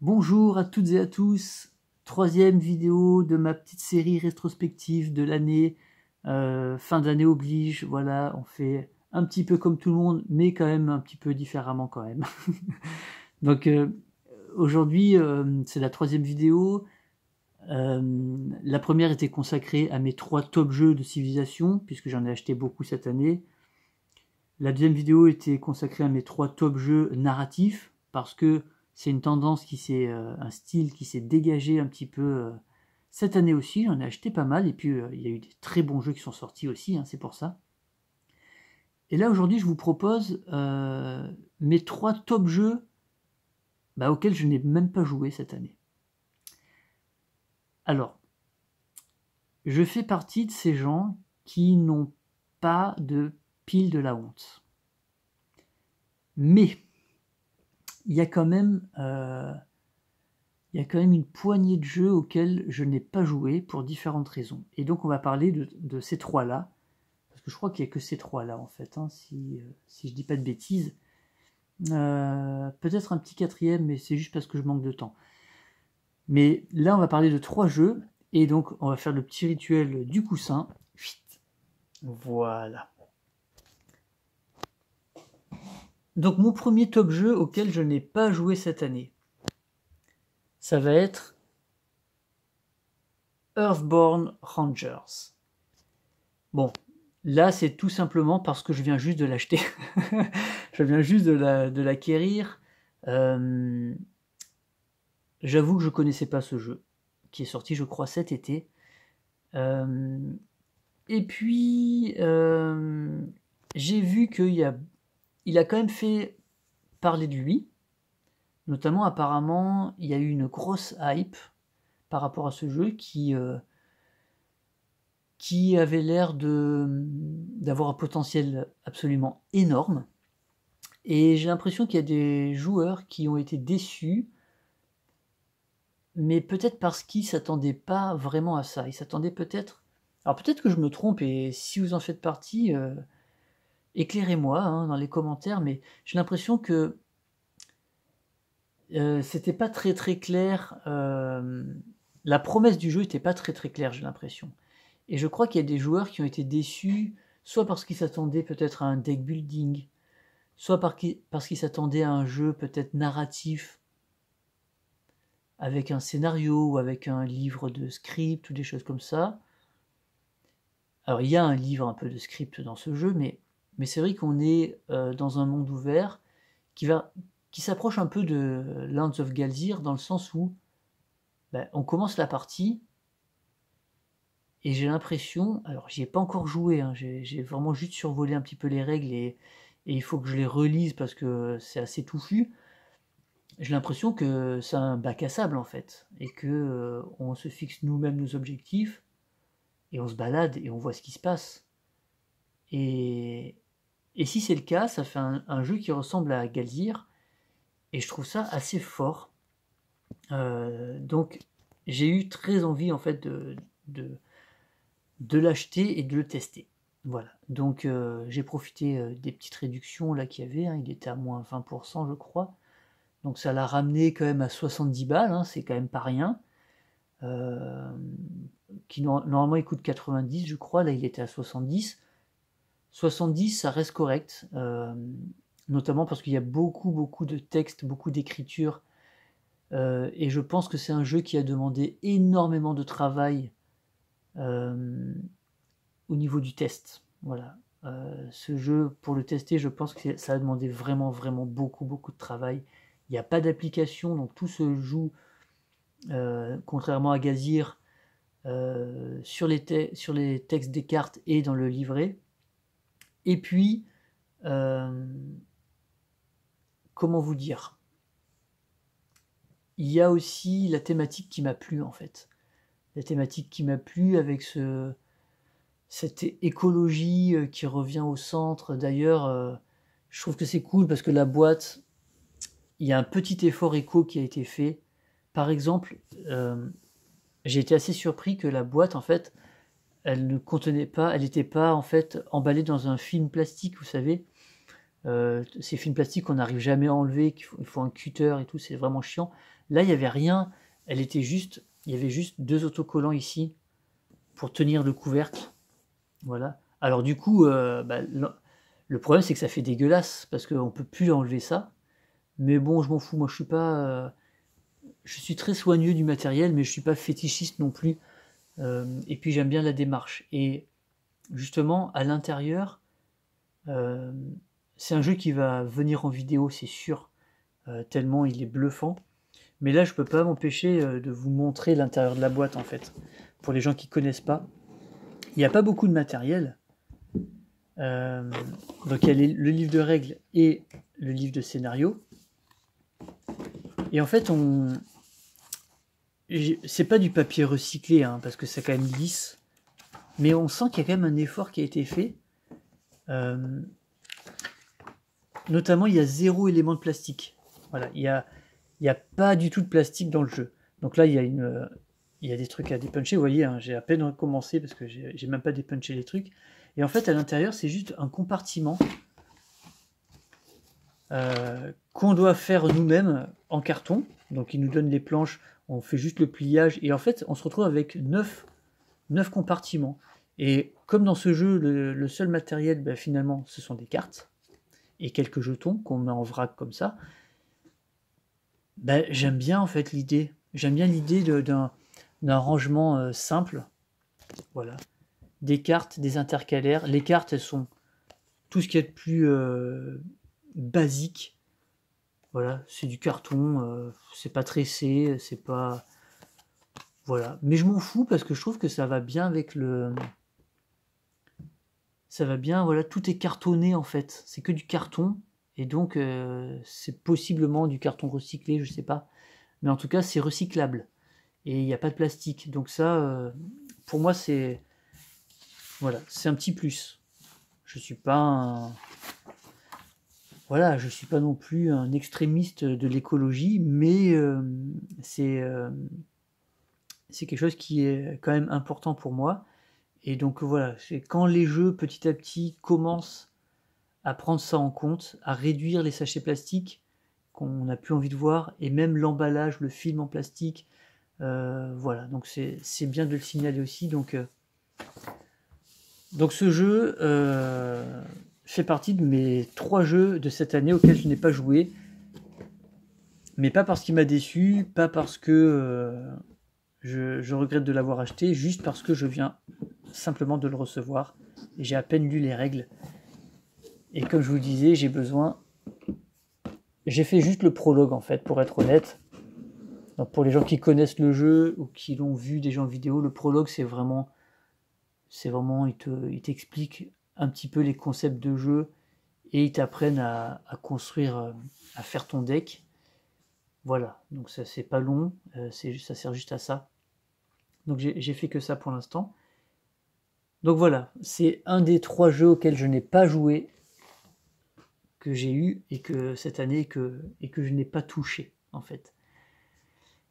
Bonjour à toutes et à tous, troisième vidéo de ma petite série rétrospective de l'année, fin d'année oblige, voilà, on fait un petit peu comme tout le monde, mais quand même un petit peu différemment quand même. Donc aujourd'hui, c'est la troisième vidéo. La première était consacrée à mes 3 top jeux de civilisation, puisque j'en ai acheté beaucoup cette année. La deuxième vidéo était consacrée à mes 3 top jeux narratifs, parce que c'est une tendance un style qui s'est dégagé un petit peu cette année aussi. J'en ai acheté pas mal, et puis il y a eu des très bons jeux qui sont sortis aussi, hein, c'est pour ça. Et là aujourd'hui, je vous propose mes 3 top jeux auxquels je n'ai même pas joué cette année. Alors, je fais partie de ces gens qui n'ont pas de pile de la honte. Mais il y a quand même une poignée de jeux auxquels je n'ai pas joué pour différentes raisons. Et donc on va parler de ces trois-là, parce que je crois qu'il n'y a que ces trois-là en fait, hein, si je dis pas de bêtises. Peut-être un petit quatrième, mais c'est juste parce que je manque de temps. Mais là on va parler de 3 jeux, et donc on va faire le petit rituel du coussin. Voilà. Donc mon premier top jeu auquel je n'ai pas joué cette année, ça va être Earthborn Rangers. Bon, là c'est tout simplement parce que je viens juste de l'acheter. Je viens juste de l'acquérir. J'avoue que je connaissais pas ce jeu, qui est sorti je crois cet été. Et puis j'ai vu il a quand même fait parler de lui. Notamment apparemment il y a eu une grosse hype par rapport à ce jeu qui avait l'air d'avoir un potentiel absolument énorme. Et j'ai l'impression qu'il y a des joueurs qui ont été déçus, mais peut-être parce qu'ils s'attendaient pas vraiment à ça. Ils s'attendaient peut-être... Alors peut-être que je me trompe, et si vous en faites partie, éclairez-moi hein, dans les commentaires, mais j'ai l'impression que c'était pas très très clair. La promesse du jeu était pas très très claire, j'ai l'impression. Et je crois qu'il y a des joueurs qui ont été déçus, soit parce qu'ils s'attendaient peut-être à un deck building, soit parce qu'ils s'attendaient à un jeu peut-être narratif, avec un scénario ou avec un livre de script ou des choses comme ça. Alors il y a un livre un peu de script dans ce jeu, mais c'est vrai qu'on est dans un monde ouvert qui s'approche un peu de Lands of Galzir, dans le sens où on commence la partie, et j'ai l'impression, alors j'y ai pas encore joué, hein, j'ai vraiment juste survolé un petit peu les règles, et il faut que je les relise parce que c'est assez touffu. J'ai l'impression que c'est un bac à sable en fait, et que on se fixe nous-mêmes nos objectifs, et on se balade et on voit ce qui se passe. Et si c'est le cas, ça fait un jeu qui ressemble à Galzir, et je trouve ça assez fort. Donc j'ai eu très envie en fait de l'acheter et de le tester. Voilà, donc j'ai profité des petites réductions là qu'il y avait, hein. Il était à moins 20% je crois, donc ça l'a ramené quand même à 70 balles, hein, c'est quand même pas rien. Qui normalement il coûte 90 je crois, là il était à 70. 70 ça reste correct, notamment parce qu'il y a beaucoup de texte, beaucoup d'écriture, et je pense que c'est un jeu qui a demandé énormément de travail au niveau du test. Voilà. Ce jeu, pour le tester, je pense que ça a demandé vraiment beaucoup de travail. Il n'y a pas d'application, donc tout se joue, contrairement à Gazir, sur les textes des cartes et dans le livret. Et puis, comment vous dire, il y a aussi la thématique qui m'a plu en fait. La thématique qui m'a plu avec cette écologie qui revient au centre. D'ailleurs, je trouve que c'est cool parce que la boîte, il y a un petit effort éco qui a été fait. Par exemple, j'ai été assez surpris que la boîte, en fait, elle ne contenait pas, elle n'était pas en fait emballée dans un film plastique, vous savez. Ces films plastiques qu'on n'arrive jamais à enlever, il faut un cutter et tout, c'est vraiment chiant. Là, il n'y avait rien, il y avait juste 2 autocollants ici pour tenir le couvercle. Voilà. Alors du coup, le problème c'est que ça fait dégueulasse parce qu'on peut plus enlever ça. Mais bon, je m'en fous. Moi, je suis très soigneux du matériel, mais je suis pas fétichiste non plus. Et puis j'aime bien la démarche. Et justement, à l'intérieur, euh, c'est un jeu qui va venir en vidéo, c'est sûr, tellement il est bluffant. Mais là, je peux pas m'empêcher de vous montrer l'intérieur de la boîte en fait. Pour les gens qui connaissent pas, il n'y a pas beaucoup de matériel. Donc il y a le livre de règles et le livre de scénario. Et en fait, c'est pas du papier recyclé, hein, parce que c'est quand même lisse. Mais on sent qu'il y a quand même un effort qui a été fait. Notamment, il y a 0 élément de plastique. Voilà, il y a pas du tout de plastique dans le jeu. Donc là, il y a des trucs à dépuncher. Vous voyez, hein, j'ai à peine commencé parce que j'ai même pas dépunché les trucs. Et en fait, à l'intérieur, c'est juste un compartiment qu'on doit faire nous-mêmes en carton. Donc, ils nous donnent les planches, on fait juste le pliage. Et en fait, on se retrouve avec 9 compartiments. Et comme dans ce jeu, le seul matériel, finalement, ce sont des cartes et quelques jetons qu'on met en vrac comme ça. J'aime bien en fait l'idée. J'aime bien l'idée d'un rangement simple. Voilà. Des cartes, des intercalaires. Les cartes, elles sont tout ce qu'il y a de plus basique. Voilà, c'est du carton, c'est pas tressé, c'est pas... Voilà. Mais je m'en fous parce que je trouve que ça va bien avec le... Ça va bien, voilà, tout est cartonné en fait. C'est que du carton. Et donc, c'est possiblement du carton recyclé, je sais pas. Mais en tout cas, c'est recyclable. Et il n'y a pas de plastique. Donc ça, pour moi, c'est... Voilà, c'est un petit plus. Je suis pas un... Voilà, je suis pas non plus un extrémiste de l'écologie, mais c'est quelque chose qui est quand même important pour moi. Et donc voilà, c'est quand les jeux petit à petit commencent à prendre ça en compte, à réduire les sachets plastiques qu'on n'a plus envie de voir, et même l'emballage, le film en plastique, voilà, donc c'est bien de le signaler aussi. Donc ce jeu fait partie de mes 3 jeux de cette année auxquels je n'ai pas joué, mais pas parce qu'il m'a déçu, pas parce que je regrette de l'avoir acheté, juste parce que je viens simplement de le recevoir, et j'ai à peine lu les règles. Et comme je vous le disais, j'ai fait juste le prologue en fait, pour être honnête. Donc pour les gens qui connaissent le jeu ou qui l'ont vu déjà en vidéo, le prologue c'est vraiment, il t'explique un petit peu les concepts de jeu et ils t'apprennent à construire, à faire ton deck. Voilà, donc ça c'est pas long, ça sert juste à ça. Donc j'ai fait que ça pour l'instant. Donc voilà, c'est un des 3 jeux auxquels je n'ai pas joué, que j'ai eu et que cette année et que je n'ai pas touché en fait.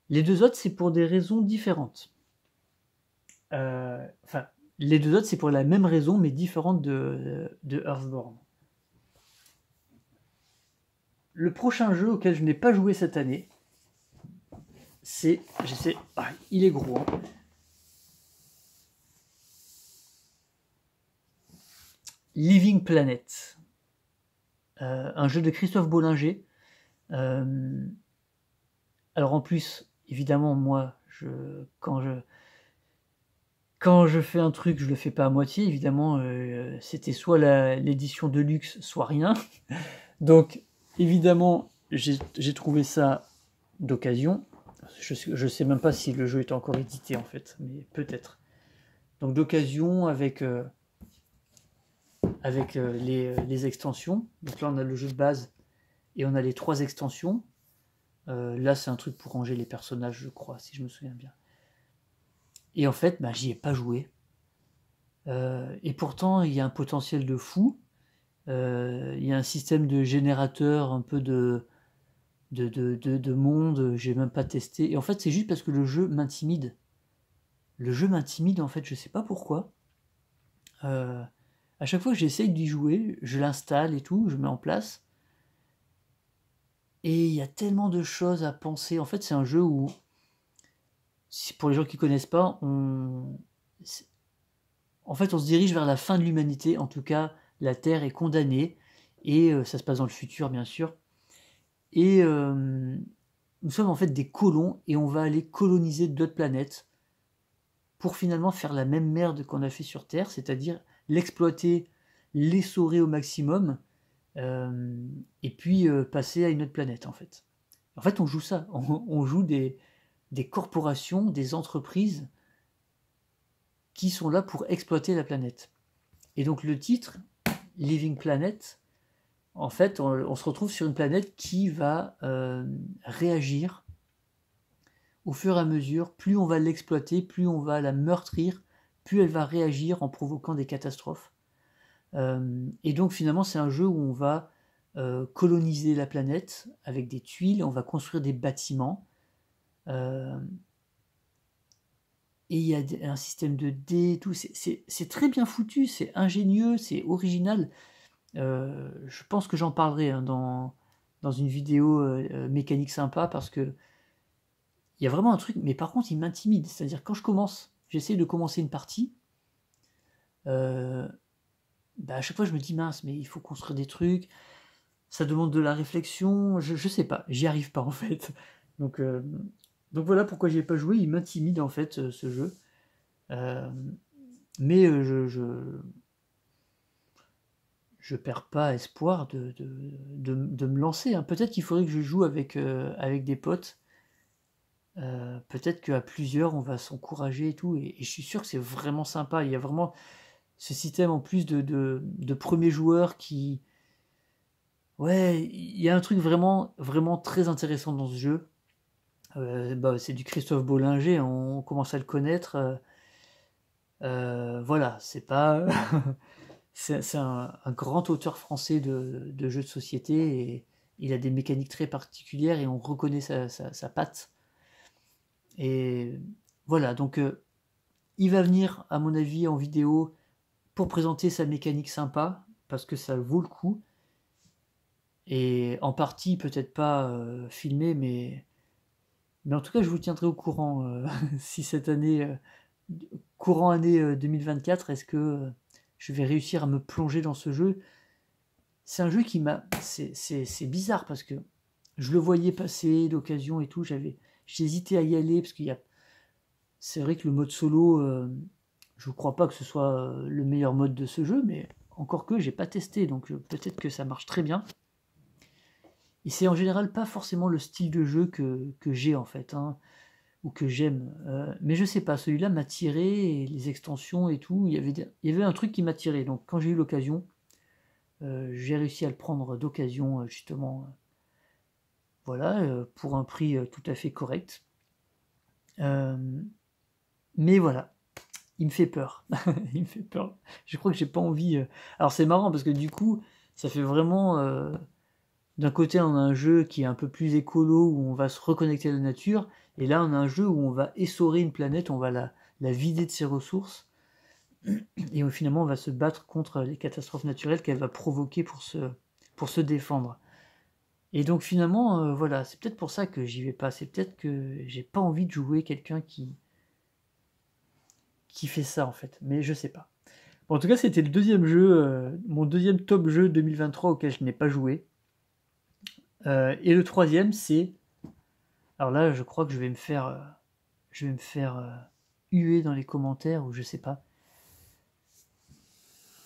Les 2 autres c'est pour des raisons différentes. Les 2 autres c'est pour la même raison mais différente de Earthborn. Le prochain jeu auquel je n'ai pas joué cette année, c'est, il est gros, hein. Living Planet, un jeu de Christophe Bollinger. Alors en plus, évidemment, moi, quand je fais un truc, je le fais pas à moitié. Évidemment, c'était soit l'édition de luxe, soit rien. Donc, évidemment, j'ai trouvé ça d'occasion. Je sais même pas si le jeu est encore édité en fait, mais peut-être. Donc d'occasion avec les extensions. Donc là, on a le jeu de base et on a les 3 extensions. Là, c'est un truc pour ranger les personnages, je crois, si je me souviens bien. Et en fait, j'y ai pas joué. Et pourtant, il y a un potentiel de fou. Il y a un système de générateur, un peu de monde, j'ai même pas testé. Et en fait, c'est juste parce que le jeu m'intimide. Le jeu m'intimide, en fait, je sais pas pourquoi. à chaque fois que j'essaye d'y jouer, je l'installe et tout, je mets en place. Et il y a tellement de choses à penser. En fait, c'est un jeu où, pour les gens qui connaissent pas, en fait, on se dirige vers la fin de l'humanité. En tout cas, la Terre est condamnée. Et ça se passe dans le futur, bien sûr. Et nous sommes en fait des colons et on va aller coloniser d'autres planètes pour finalement faire la même merde qu'on a fait sur Terre, c'est-à-dire l'exploiter, l'essorer au maximum, et puis passer à une autre planète en fait. En fait, on joue ça. On joue des corporations, des entreprises qui sont là pour exploiter la planète. Et donc le titre, Living Planet, en fait, on se retrouve sur une planète qui va réagir au fur et à mesure. Plus on va l'exploiter, plus on va la meurtrir, plus elle va réagir en provoquant des catastrophes. Et donc finalement, c'est un jeu où on va coloniser la planète avec des tuiles, on va construire des bâtiments. Et il y a un système de dés, tout. C'est très bien foutu, c'est ingénieux, c'est original. Je pense que j'en parlerai hein, dans une vidéo mécanique sympa parce que il y a vraiment un truc, mais par contre il m'intimide. C'est-à-dire quand j'essaie de commencer une partie, à chaque fois je me dis mince, mais il faut construire des trucs, ça demande de la réflexion, je sais pas, j'y arrive pas en fait. Donc voilà pourquoi j'y ai pas joué, il m'intimide en fait ce jeu. Mais je perds pas espoir de me lancer. Hein. Peut-être qu'il faudrait que je joue avec des potes. Peut-être qu'à plusieurs, on va s'encourager et tout. Et je suis sûr que c'est vraiment sympa. Il y a vraiment ce système en plus de premier joueur qui... Ouais, il y a un truc vraiment, vraiment très intéressant dans ce jeu. C'est du Christophe Bollinger, on commence à le connaître. Voilà, c'est pas... c'est un grand auteur français de jeux de société et il a des mécaniques très particulières et on reconnaît sa patte. Et voilà, donc il va venir, à mon avis, en vidéo pour présenter sa mécanique sympa, parce que ça vaut le coup. Et en partie, peut-être pas filmé, mais en tout cas, je vous tiendrai au courant si cette année, courant année 2024, est-ce que je vais réussir à me plonger dans ce jeu. C'est un jeu qui m'a... C'est bizarre parce que je le voyais passer d'occasion et tout, j'hésitais à y aller parce qu'il y a... C'est vrai que le mode solo, je ne crois pas que ce soit le meilleur mode de ce jeu, mais encore que j'ai pas testé, donc peut-être que ça marche très bien. Et c'est en général pas forcément le style de jeu que j'ai en fait, hein, ou que j'aime. Mais je sais pas, celui-là m'a tiré, et les extensions et tout, il y avait un truc qui m'a tiré. Donc quand j'ai eu l'occasion, j'ai réussi à le prendre d'occasion justement, voilà, pour un prix tout à fait correct. Mais voilà, il me fait peur. Il me fait peur. Je crois que j'ai pas envie. Alors c'est marrant parce que du coup, ça fait vraiment. D'un côté, on a un jeu qui est un peu plus écolo où on va se reconnecter à la nature, et là, on a un jeu où on va essorer une planète, on va la vider de ses ressources, et où finalement, on va se battre contre les catastrophes naturelles qu'elle va provoquer pour se défendre. Et donc finalement, voilà, c'est peut-être pour ça que j'y vais pas. C'est peut-être que j'ai pas envie de jouer quelqu'un qui fait ça en fait, mais je sais pas. Bon, en tout cas, c'était le deuxième jeu, mon deuxième top jeu 2023 auquel je n'ai pas joué. Et le troisième, c'est... Alors là, je crois que je vais me faire huer dans les commentaires, ou je sais pas.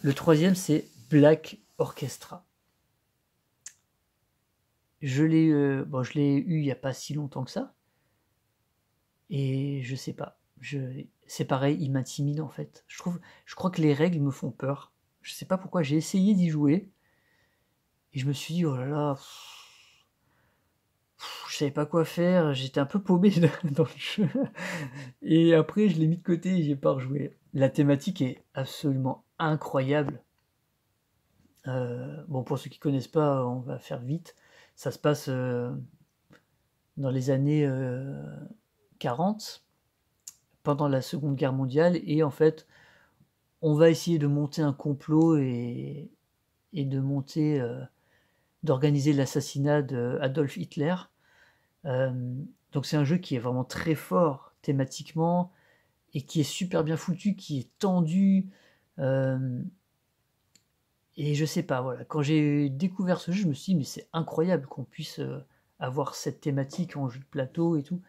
Le troisième, c'est Black Orchestra. Je l'ai eu il n'y a pas si longtemps que ça. Et je sais pas. C'est pareil, il m'intimide en fait. Je crois que les règles me font peur. Je sais pas pourquoi, j'ai essayé d'y jouer. Et je me suis dit, oh là là, je savais pas quoi faire, j'étais un peu paumé dans le jeu. Et après, je l'ai mis de côté et j'ai pas rejoué. La thématique est absolument incroyable. Bon, pour ceux qui connaissent pas, on va faire vite. Ça se passe dans les années 40, pendant la Seconde Guerre mondiale, et en fait, on va essayer de monter un complot et de monter, d'organiser l'assassinat d'Adolf Hitler. Donc c'est un jeu qui est vraiment très fort thématiquement et qui est super bien foutu, qui est tendu. Et je sais pas, voilà, quand j'ai découvert ce jeu, je me suis dit, mais c'est incroyable qu'on puisse avoir cette thématique en jeu de plateau et tout.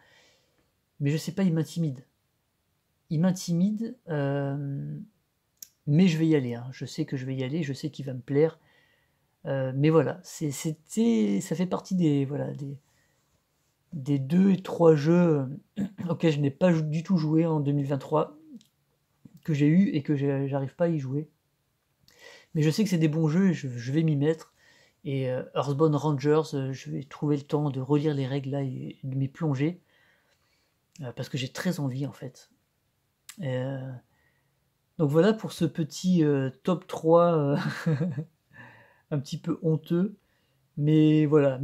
Mais je sais pas, il m'intimide. Il m'intimide, mais je vais y aller. Hein. Je sais que je vais y aller, je sais qu'il va me plaire. Mais voilà, ça fait partie des 2 et 3 jeux auxquels je n'ai pas du tout joué en 2023, que j'ai eu et que j'arrive pas à y jouer. Mais je sais que c'est des bons jeux et je vais m'y mettre. Et Earthbound Rangers, je vais trouver le temps de relire les règles là et de m'y plonger. Parce que j'ai très envie en fait. Donc voilà pour ce petit top 3 un petit peu honteux. Mais voilà,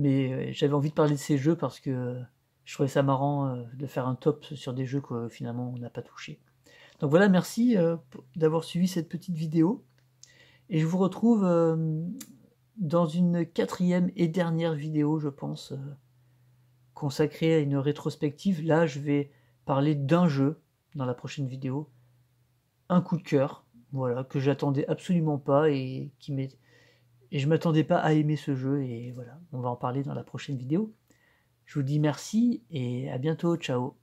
j'avais envie de parler de ces jeux parce que je trouvais ça marrant de faire un top sur des jeux que finalement on n'a pas touché. Donc voilà, merci d'avoir suivi cette petite vidéo. Et je vous retrouve dans une 4e et dernière vidéo, je pense, consacrée à une rétrospective. Là, je vais parler d'un jeu dans la prochaine vidéo. Un coup de cœur, voilà, que j'attendais absolument pas et je m'attendais pas à aimer ce jeu. Et voilà, on va en parler dans la prochaine vidéo. Je vous dis merci et à bientôt, ciao.